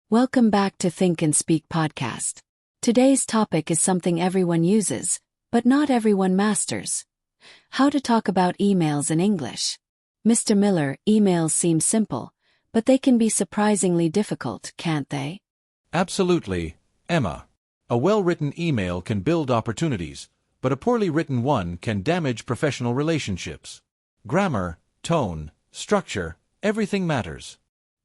Welcome back to Think and Speak podcast. Today's topic is something everyone uses, but not everyone masters. How to talk about emails in English. Mr. Miller, emails seem simple, but they can be surprisingly difficult, can't they? Absolutely, Emma. A well-written email can build opportunities, but a poorly written one can damage professional relationships. Grammar, tone, structure, everything matters.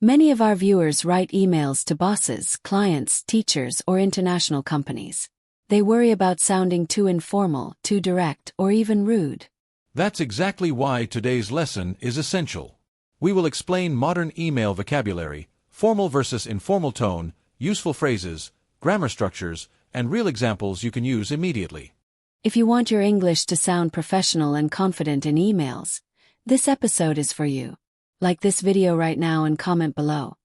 Many of our viewers write emails to bosses, clients, teachers, or international companies. They worry about sounding too informal, too direct, or even rude. That's exactly why today's lesson is essential. We will explain modern email vocabulary, formal versus informal tone, useful phrases, grammar structures, and real examples you can use immediately. If you want your English to sound professional and confident in emails, this episode is for you. Like this video right now and comment below.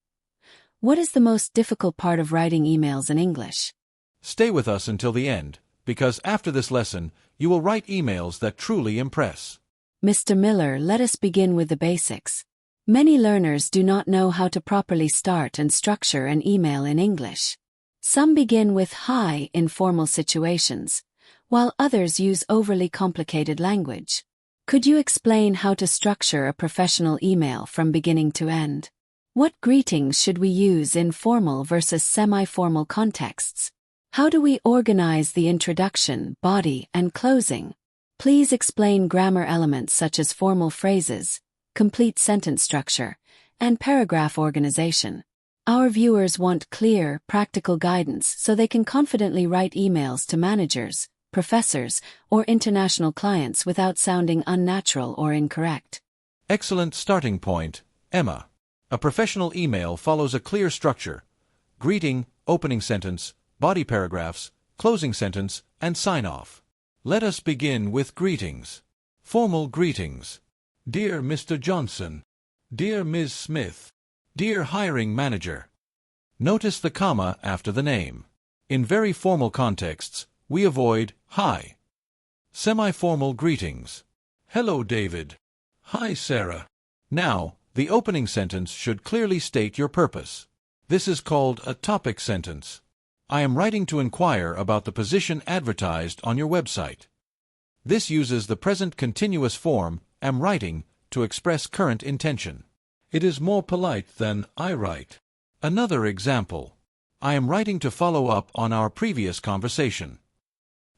What is the most difficult part of writing emails in English? Stay with us until the end, because after this lesson, you will write emails that truly impress. Mr. Miller, let us begin with the basics. Many learners do not know how to properly start and structure an email in English. Some begin with hi in formal situations, while others use overly complicated language. Could you explain how to structure a professional email from beginning to end? What greetings should we use in formal versus semi-formal contexts? How do we organize the introduction, body, and closing? Please explain grammar elements such as formal phrases, complete sentence structure, and paragraph organization. Our viewers want clear, practical guidance so they can confidently write emails to managers, professors, or international clients without sounding unnatural or incorrect. Excellent starting point, Emma. A professional email follows a clear structure: greeting, opening sentence, body paragraphs, closing sentence, and sign-off. Let us begin with greetings. Formal greetings. Dear Mr. Johnson. Dear Ms. Smith. Dear hiring manager. Notice the comma after the name. In very formal contexts, we avoid hi. Semi-formal greetings. Hello, David. Hi, Sarah. Now, the opening sentence should clearly state your purpose. This is called a topic sentence. I am writing to inquire about the position advertised on your website. This uses the present continuous form, am writing, to express current intention. It is more polite than I write. Another example. I am writing to follow up on our previous conversation.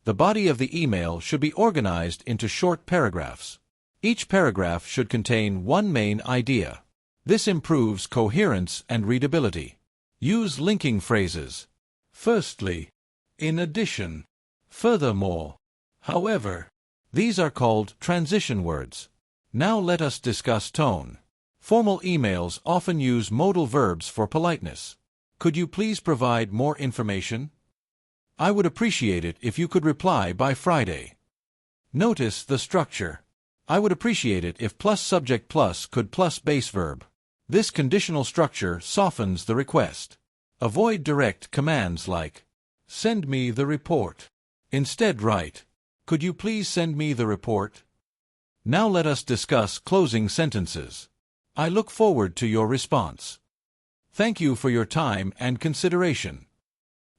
The body of the email should be organized into short paragraphs. Each paragraph should contain one main idea. This improves coherence and readability. Use linking phrases. Firstly, in addition, furthermore, however. These are called transition words. Now let us discuss tone. Formal emails often use modal verbs for politeness. Could you please provide more information? I would appreciate it if you could reply by Friday. Notice the structure. I would appreciate it if plus subject plus could plus base verb. This conditional structure softens the request. Avoid direct commands like, send me the report. Instead write, could you please send me the report? Now let us discuss closing sentences. I look forward to your response. Thank you for your time and consideration.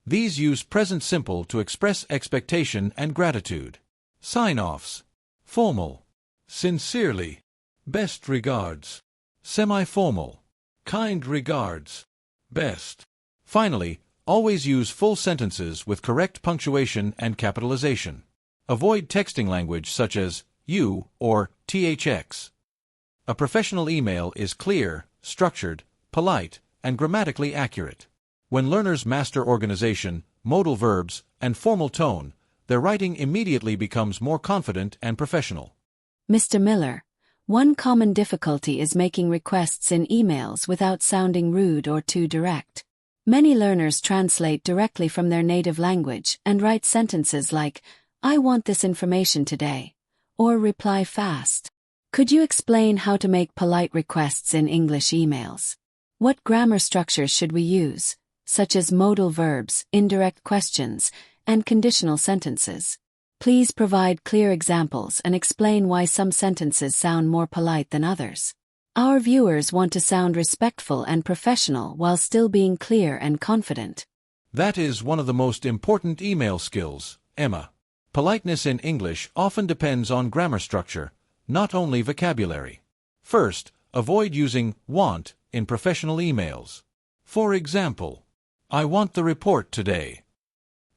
These use present simple to express expectation and gratitude. Sign-offs. Formal. Sincerely. Best regards. Semi-formal. Kind regards. Best. Finally, always use full sentences with correct punctuation and capitalization. Avoid texting language such as you or thx. A professional email is clear, structured, polite, and grammatically accurate. When learners master organization, modal verbs, and formal tone, their writing immediately becomes more confident and professional. Mr. Miller, one common difficulty is making requests in emails without sounding rude or too direct. Many learners translate directly from their native language and write sentences like, I want this information today, or reply fast. Could you explain how to make polite requests in English emails? What grammar structures should we use, such as modal verbs, indirect questions, and conditional sentences? Please provide clear examples and explain why some sentences sound more polite than others. Our viewers want to sound respectful and professional while still being clear and confident. That is one of the most important email skills, Emma. Politeness in English often depends on grammar structure, not only vocabulary. First, avoid using want in professional emails. For example, I want the report today.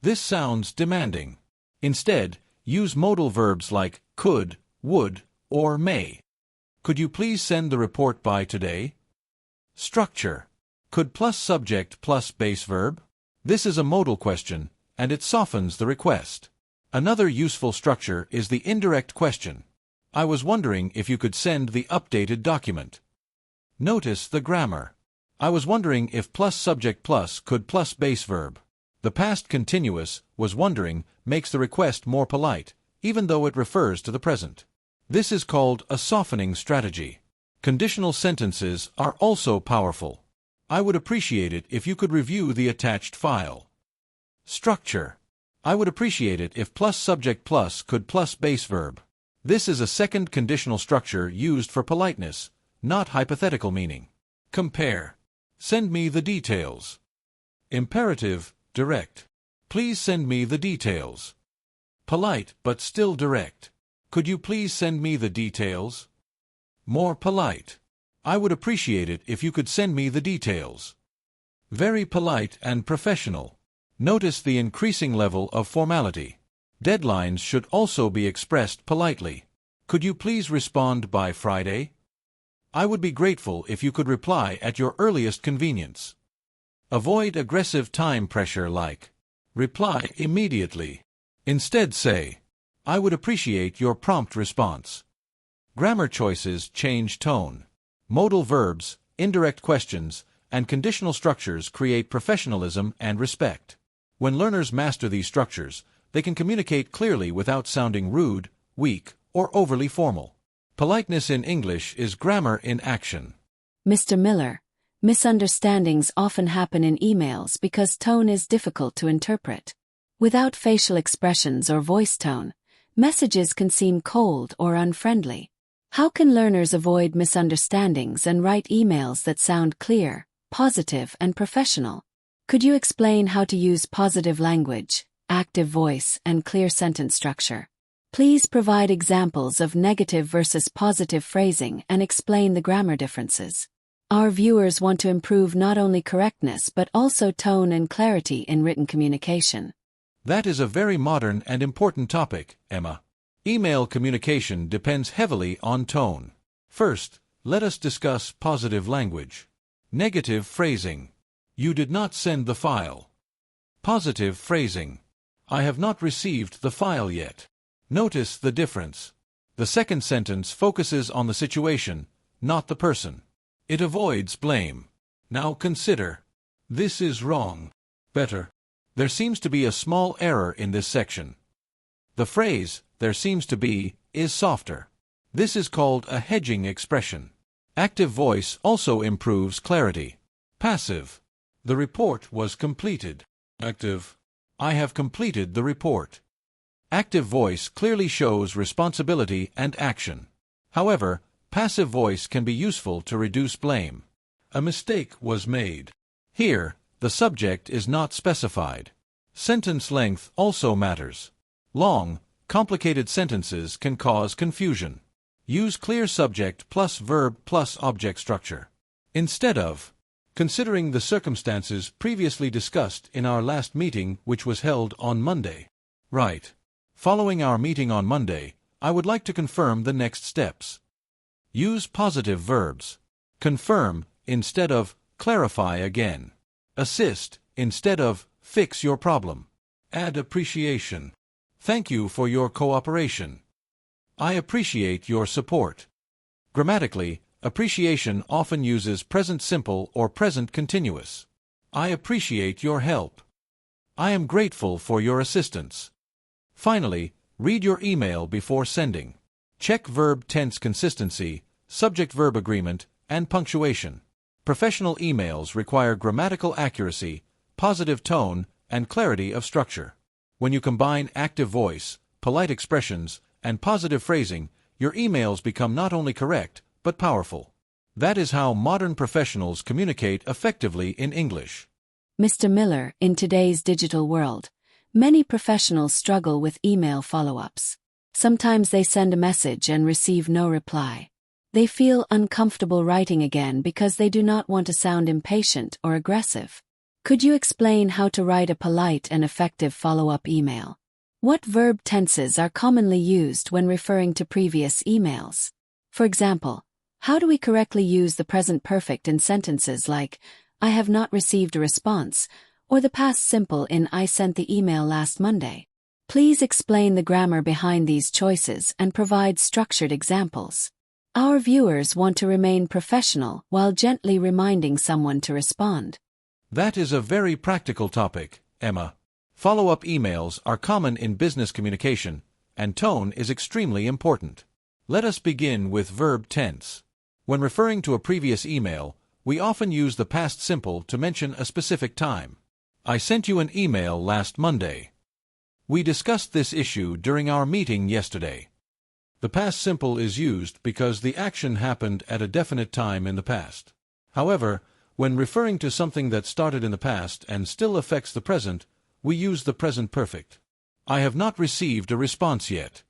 This sounds demanding. Instead, use modal verbs like could, would, or may. Could you please send the report by today? Structure. Could plus subject plus base verb? This is a modal question, and it softens the request. Another useful structure is the indirect question. I was wondering if you could send the updated document. Notice the grammar. I was wondering if plus subject plus could plus base verb. The past continuous, was wondering, makes the request more polite, even though it refers to the present. This is called a softening strategy. Conditional sentences are also powerful. I would appreciate it if you could review the attached file. Structure. I would appreciate it if plus subject plus could plus base verb. This is a second conditional structure used for politeness, not hypothetical meaning. Compare. Send me the details. Imperative, direct. Please send me the details. Polite but still direct. Could you please send me the details? More polite. I would appreciate it if you could send me the details. Very polite and professional. Notice the increasing level of formality. Deadlines should also be expressed politely. Could you please respond by Friday? I would be grateful if you could reply at your earliest convenience. Avoid aggressive time pressure like, reply immediately. Instead say, I would appreciate your prompt response. Grammar choices change tone. Modal verbs, indirect questions, and conditional structures create professionalism and respect. When learners master these structures, they can communicate clearly without sounding rude, weak, or overly formal. Politeness in English is grammar in action. Mr. Miller, misunderstandings often happen in emails because tone is difficult to interpret. Without facial expressions or voice tone, messages can seem cold or unfriendly. How can learners avoid misunderstandings and write emails that sound clear, positive, and professional? Could you explain how to use positive language, active voice, and clear sentence structure? Please provide examples of negative versus positive phrasing and explain the grammar differences. Our viewers want to improve not only correctness but also tone and clarity in written communication. That is a very modern and important topic, Emma. Email communication depends heavily on tone. First, let us discuss positive language. Negative phrasing. You did not send the file. Positive phrasing. I have not received the file yet. Notice the difference. The second sentence focuses on the situation, not the person. It avoids blame. Now consider. This is wrong. Better. There seems to be a small error in this section. The phrase, there seems to be, is softer. This is called a hedging expression. Active voice also improves clarity. Passive. The report was completed. Active. I have completed the report. Active voice clearly shows responsibility and action. However, passive voice can be useful to reduce blame. A mistake was made. Here, the subject is not specified. Sentence length also matters. Long, complicated sentences can cause confusion. Use clear subject plus verb plus object structure. Instead of, considering the circumstances previously discussed in our last meeting which was held on Monday. Right. Following our meeting on Monday, I would like to confirm the next steps. Use positive verbs. Confirm instead of clarify again. Assist instead of fix your problem. Add appreciation. Thank you for your cooperation. I appreciate your support. Grammatically, appreciation often uses present simple or present continuous. I appreciate your help. I am grateful for your assistance. Finally, read your email before sending. Check verb tense consistency, subject-verb agreement, and punctuation. Professional emails require grammatical accuracy, positive tone, and clarity of structure. When you combine active voice, polite expressions, and positive phrasing, your emails become not only correct, but powerful. That is how modern professionals communicate effectively in English. Mr. Miller, in today's digital world, many professionals struggle with email follow-ups. Sometimes they send a message and receive no reply. They feel uncomfortable writing again because they do not want to sound impatient or aggressive. Could you explain how to write a polite and effective follow-up email? What verb tenses are commonly used when referring to previous emails? For example, how do we correctly use the present perfect in sentences like, I have not received a response, or the past simple in I sent the email last Monday? Please explain the grammar behind these choices and provide structured examples. Our viewers want to remain professional while gently reminding someone to respond. That is a very practical topic, Emma. Follow-up emails are common in business communication, and tone is extremely important. Let us begin with verb tense. When referring to a previous email, we often use the past simple to mention a specific time. I sent you an email last Monday. We discussed this issue during our meeting yesterday. The past simple is used because the action happened at a definite time in the past. However, when referring to something that started in the past and still affects the present, we use the present perfect. I have not received a response yet.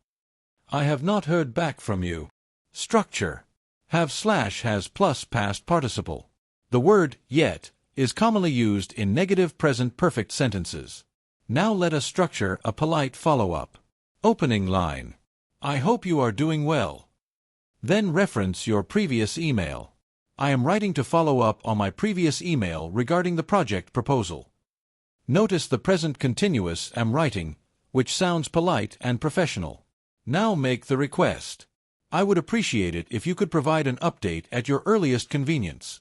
I have not heard back from you. Structure. Have / has plus past participle. The word yet is commonly used in negative present perfect sentences. Now let us structure a polite follow-up. Opening line. I hope you are doing well. Then reference your previous email. I am writing to follow up on my previous email regarding the project proposal. Notice the present continuous am writing, which sounds polite and professional. Now make the request. I would appreciate it if you could provide an update at your earliest convenience.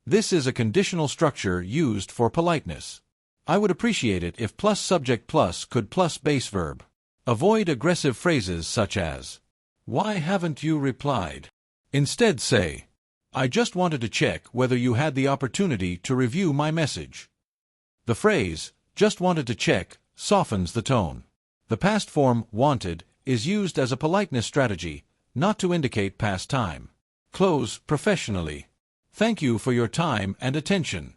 This is a conditional structure used for politeness. I would appreciate it if plus subject plus could plus base verb. Avoid aggressive phrases such as, why haven't you replied? Instead say, I just wanted to check whether you had the opportunity to review my message. The phrase, just wanted to check, softens the tone. The past form, wanted, is used as a politeness strategy, not to indicate past time. Close professionally. Thank you for your time and attention.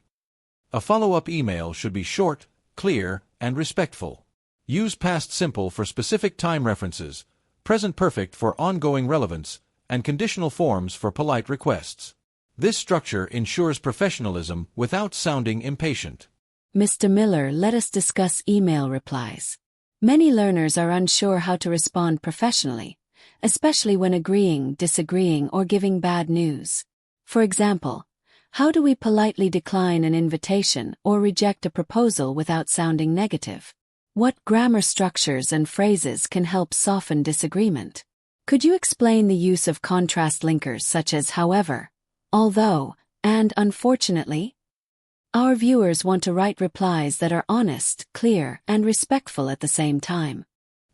A follow-up email should be short, clear, and respectful. Use past simple for specific time references, present perfect for ongoing relevance, and conditional forms for polite requests. This structure ensures professionalism without sounding impatient. Mr. Miller, let us discuss email replies. Many learners are unsure how to respond professionally, especially when agreeing, disagreeing, or giving bad news. For example, how do we politely decline an invitation or reject a proposal without sounding negative? What grammar structures and phrases can help soften disagreement? Could you explain the use of contrast linkers such as however, although, and unfortunately? Our viewers want to write replies that are honest, clear, and respectful at the same time.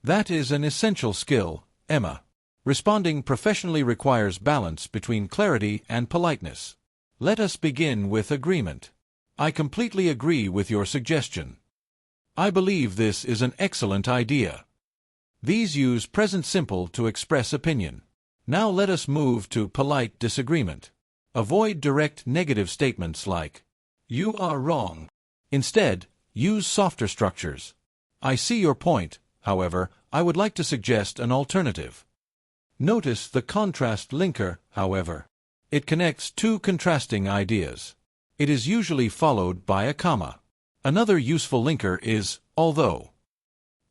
That is an essential skill, Emma. Responding professionally requires balance between clarity and politeness. Let us begin with agreement. I completely agree with your suggestion. I believe this is an excellent idea. These use present simple to express opinion. Now let us move to polite disagreement. Avoid direct negative statements like, you are wrong. Instead, use softer structures. I see your point, however, I would like to suggest an alternative. Notice the contrast linker, however. It connects two contrasting ideas. It is usually followed by a comma. Another useful linker is although.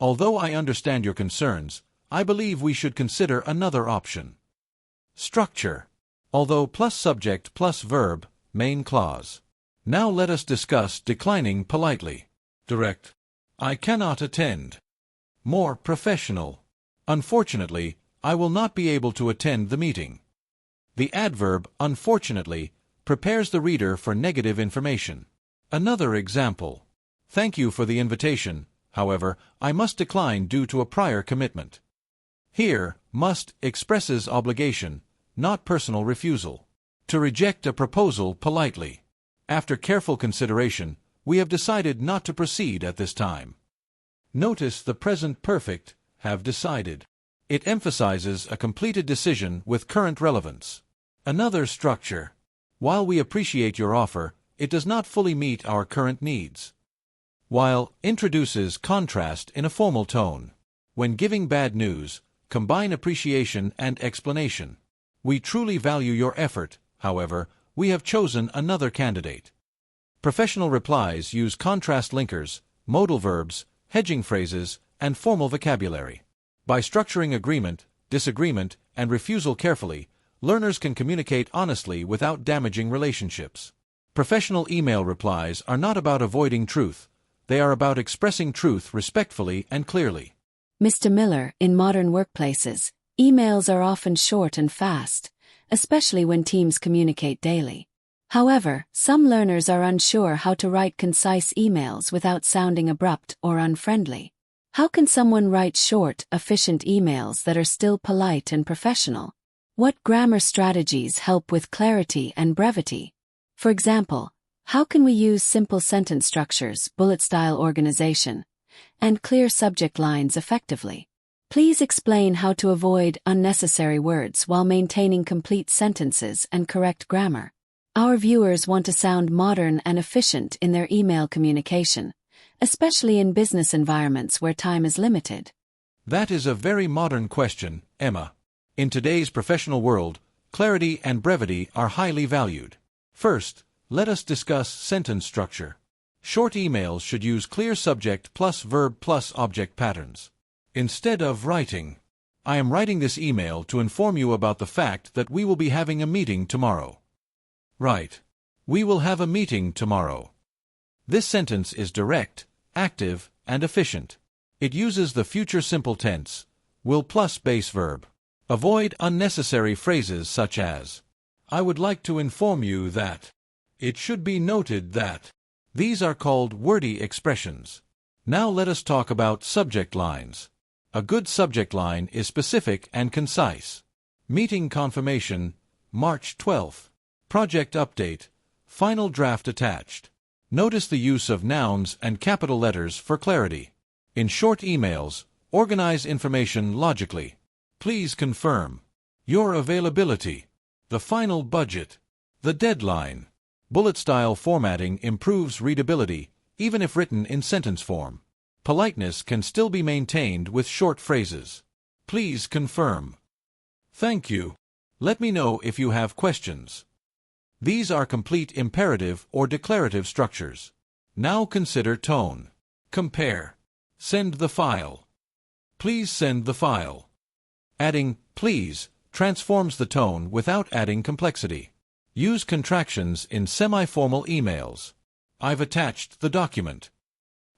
Although I understand your concerns, I believe we should consider another option. Structure. Although plus subject plus verb, main clause. Now let us discuss declining politely. Direct. I cannot attend. More professional. Unfortunately, I will not be able to attend the meeting. The adverb, unfortunately, prepares the reader for negative information. Another example. Thank you for the invitation, however, I must decline due to a prior commitment. Here, must expresses obligation, not personal refusal. To reject a proposal politely. After careful consideration, we have decided not to proceed at this time. Notice the present perfect, have decided. It emphasizes a completed decision with current relevance. Another structure. While we appreciate your offer, it does not fully meet our current needs. While introduces contrast in a formal tone. When giving bad news, combine appreciation and explanation. We truly value your effort, however, we have chosen another candidate. Professional replies use contrast linkers, modal verbs, hedging phrases, and formal vocabulary. By structuring agreement, disagreement, and refusal carefully, learners can communicate honestly without damaging relationships. Professional email replies are not about avoiding truth, they are about expressing truth respectfully and clearly. Mr. Miller, in modern workplaces, emails are often short and fast, especially when teams communicate daily. However, some learners are unsure how to write concise emails without sounding abrupt or unfriendly. How can someone write short, efficient emails that are still polite and professional? What grammar strategies help with clarity and brevity? For example, how can we use simple sentence structures, bullet-style organization, and clear subject lines effectively? Please explain how to avoid unnecessary words while maintaining complete sentences and correct grammar. Our viewers want to sound modern and efficient in their email communication, especially in business environments where time is limited. That is a very modern question, Emma. In today's professional world, clarity and brevity are highly valued. First, let us discuss sentence structure. Short emails should use clear subject plus verb plus object patterns. Instead of writing, "I am writing this email to inform you about the fact that we will be having a meeting tomorrow." Write, "We will have a meeting tomorrow." This sentence is direct, active, and efficient. It uses the future simple tense, will plus base verb. Avoid unnecessary phrases such as, "I would like to inform you that," "It should be noted that." These are called wordy expressions. Now let us talk about subject lines. A good subject line is specific and concise. Meeting confirmation, March 12th. Project update, final draft attached. Notice the use of nouns and capital letters for clarity. In short emails, organize information logically. Please confirm your availability, the final budget, the deadline. Bullet-style formatting improves readability, even if written in sentence form. Politeness can still be maintained with short phrases. Please confirm. Thank you. Let me know if you have questions. These are complete imperative or declarative structures. Now consider tone. Compare. Send the file. Please send the file. Adding "please" transforms the tone without adding complexity. Use contractions in semi-formal emails. I've attached the document.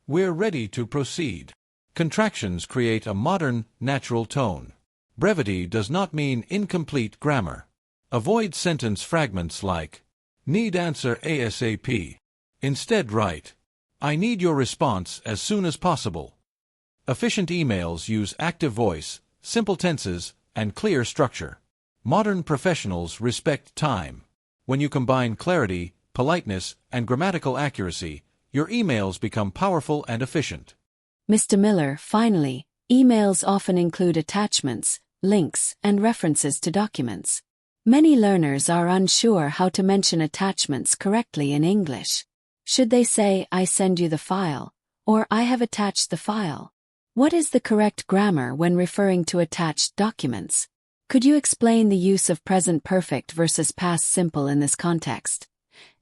We're ready to proceed. Contractions create a modern, natural tone. Brevity does not mean incomplete grammar. Avoid sentence fragments like, "Need answer ASAP." Instead write, "I need your response as soon as possible." Efficient emails use active voice, simple tenses, and clear structure. Modern professionals respect time. When you combine clarity, politeness, and grammatical accuracy, your emails become powerful and efficient. Mr. Miller, finally, emails often include attachments, links, and references to documents. Many learners are unsure how to mention attachments correctly in English. Should they say, "I send you the file," or "I have attached the file"? What is the correct grammar when referring to attached documents? Could you explain the use of present perfect versus past simple in this context?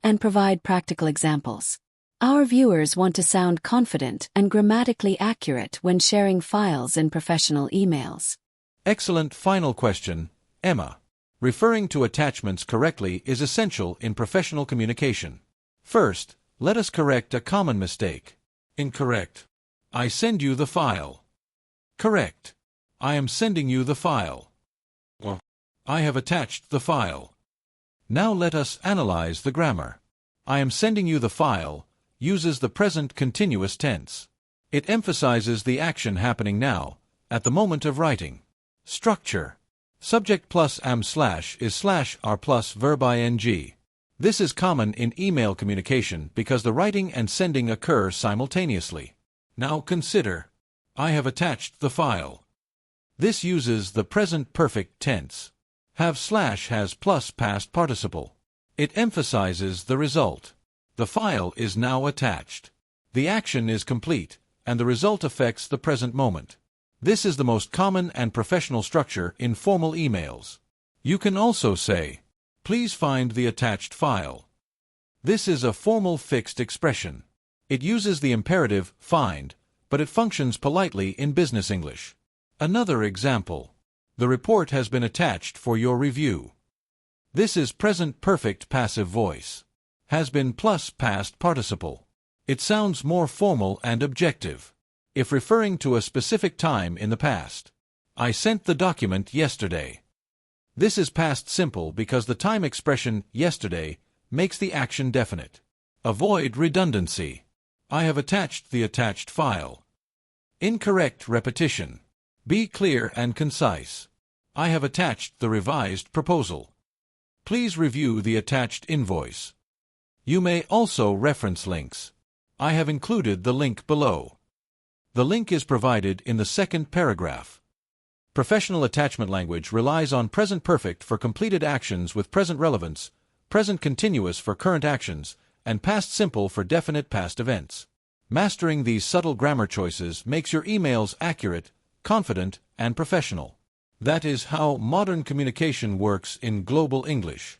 And provide practical examples. Our viewers want to sound confident and grammatically accurate when sharing files in professional emails. Excellent final question, Emma. Referring to attachments correctly is essential in professional communication. First, let us correct a common mistake. Incorrect. I send you the file. Correct. I am sending you the file. I have attached the file. Now let us analyze the grammar. I am sending you the file uses the present continuous tense. It emphasizes the action happening now, at the moment of writing. Structure. Subject plus am slash is slash are plus verb ing. This is common in email communication because the writing and sending occur simultaneously. Now consider, I have attached the file. This uses the present perfect tense. Have slash has plus past participle. It emphasizes the result. The file is now attached. The action is complete, and the result affects the present moment. This is the most common and professional structure in formal emails. You can also say, "Please find the attached file." This is a formal fixed expression. It uses the imperative find, but it functions politely in business English. Another example. The report has been attached for your review. This is present perfect passive voice. Has been plus past participle. It sounds more formal and objective. If referring to a specific time in the past. I sent the document yesterday. This is past simple because the time expression yesterday makes the action definite. Avoid redundancy. I have attached the attached file. Incorrect repetition. Be clear and concise. I have attached the revised proposal. Please review the attached invoice. You may also reference links. I have included the link below. The link is provided in the second paragraph. Professional attachment language relies on present perfect for completed actions with present relevance, present continuous for current actions, and past simple for definite past events. Mastering these subtle grammar choices makes your emails accurate, confident, and professional. That is how modern communication works in global English.